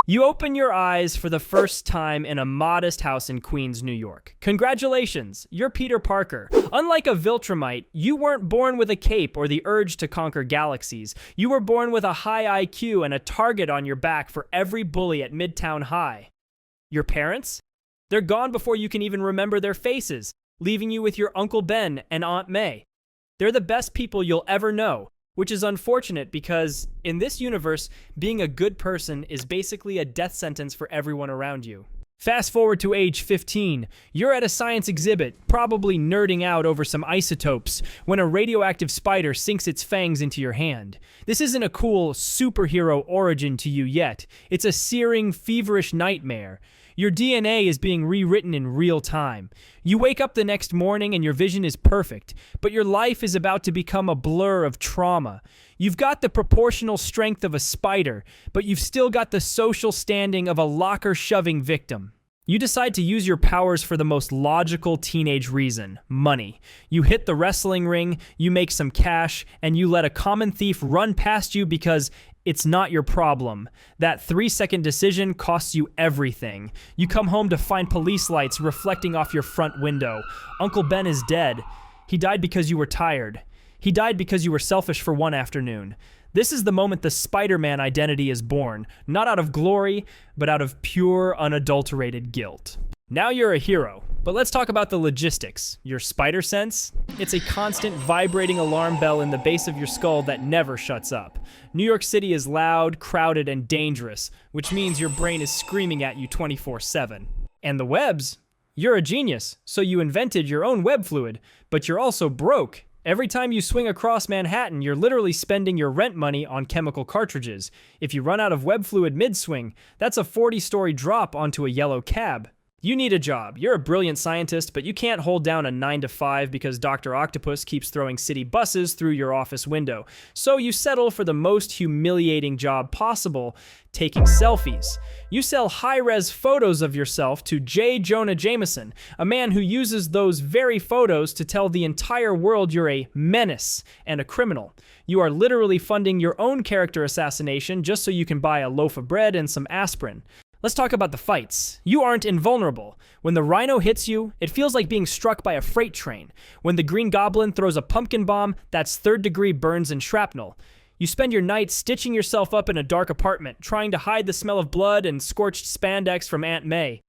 You open your eyes for the first time in a modest house in Queens, New York. Congratulations, you're Peter Parker. Unlike a Viltrumite, you weren't born with a cape or the urge to conquer galaxies. You were born with a high IQ and a target on your back for every bully at Midtown High. Your parents? They're gone before you can even remember their faces, leaving you with your Uncle Ben and Aunt May. They're the best people you'll ever know. Which is unfortunate because, in this universe, being a good person is basically a death sentence for everyone around you. Fast forward to age 15. You're at a science exhibit, probably nerding out over some isotopes, when a radioactive spider sinks its fangs into your hand. This isn't a cool superhero origin to you yet. It's a searing, feverish nightmare. Your DNA is being rewritten in real time. You wake up the next morning and your vision is perfect, but your life is about to become a blur of trauma. You've got the proportional strength of a spider, but you've still got the social standing of a locker-shoving victim. You decide to use your powers for the most logical teenage reason: money. You hit the wrestling ring, you make some cash, and you let a common thief run past you because it's not your problem. That 3-second decision costs you everything. You come home to find police lights reflecting off your front window. Uncle Ben is dead. He died because you were tired. He died because you were selfish for one afternoon. This is the moment the Spider-Man identity is born, not out of glory, but out of pure, unadulterated guilt. Now you're a hero, but let's talk about the logistics. Your spider sense? It's a constant vibrating alarm bell in the base of your skull that never shuts up. New York City is loud, crowded, and dangerous, which means your brain is screaming at you 24/7. And the webs? You're a genius, so you invented your own web fluid, but you're also broke. Every time you swing across Manhattan, you're literally spending your rent money on chemical cartridges. If you run out of web fluid mid-swing, that's a 40-story drop onto a yellow cab. You need a job. You're a brilliant scientist, but you can't hold down a 9 to 5 because Dr. Octopus keeps throwing city buses through your office window. So you settle for the most humiliating job possible, taking selfies. You sell high-res photos of yourself to J. Jonah Jameson, a man who uses those very photos to tell the entire world you're a menace and a criminal. You are literally funding your own character assassination just so you can buy a loaf of bread and some aspirin. Let's talk about the fights. You aren't invulnerable. When the Rhino hits you, it feels like being struck by a freight train. When the Green Goblin throws a pumpkin bomb, that's third-degree burns and shrapnel. You spend your night stitching yourself up in a dark apartment, trying to hide the smell of blood and scorched spandex from Aunt May.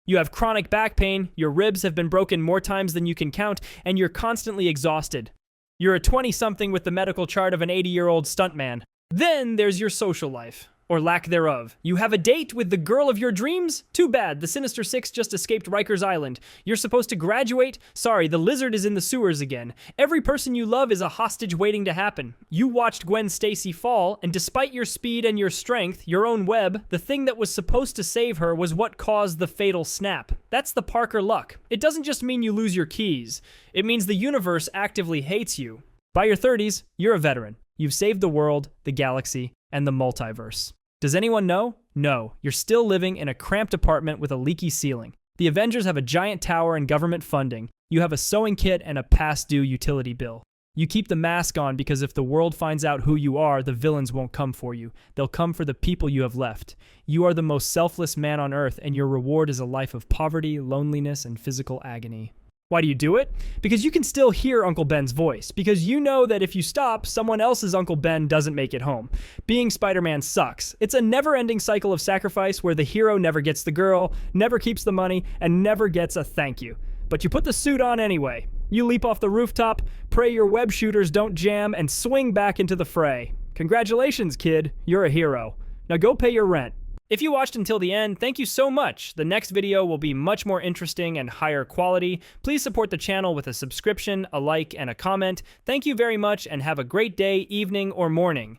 You have chronic back pain, your ribs have been broken more times than you can count, and you're constantly exhausted. You're a 20-something with the medical chart of an 80-year-old stuntman. Then there's your social life. Or lack thereof. You have a date with the girl of your dreams? Too bad, the Sinister Six just escaped Rikers Island. You're supposed to graduate? Sorry, the lizard is in the sewers again. Every person you love is a hostage waiting to happen. You watched Gwen Stacy fall, and despite your speed and your strength, your own web, the thing that was supposed to save her was what caused the fatal snap. That's the Parker luck. It doesn't just mean you lose your keys. It means the universe actively hates you. By your 30s, you're a veteran. You've saved the world, the galaxy, and the multiverse. Does anyone know? No, you're still living in a cramped apartment with a leaky ceiling. The Avengers have a giant tower and government funding. You have a sewing kit and a past-due utility bill. You keep the mask on because if the world finds out who you are, the villains won't come for you. They'll come for the people you have left. You are the most selfless man on Earth, and your reward is a life of poverty, loneliness, and physical agony. Why do you do it? Because you can still hear Uncle Ben's voice. Because you know that if you stop, someone else's Uncle Ben doesn't make it home. Being Spider-Man sucks. It's a never-ending cycle of sacrifice where the hero never gets the girl, never keeps the money, and never gets a thank you. But you put the suit on anyway. You leap off the rooftop, pray your web shooters don't jam, and swing back into the fray. Congratulations, kid. You're a hero. Now go pay your rent. If you watched until the end, thank you so much. The next video will be much more interesting and higher quality. Please support the channel with a subscription, a like, and a comment. Thank you very much, and have a great day, evening, or morning.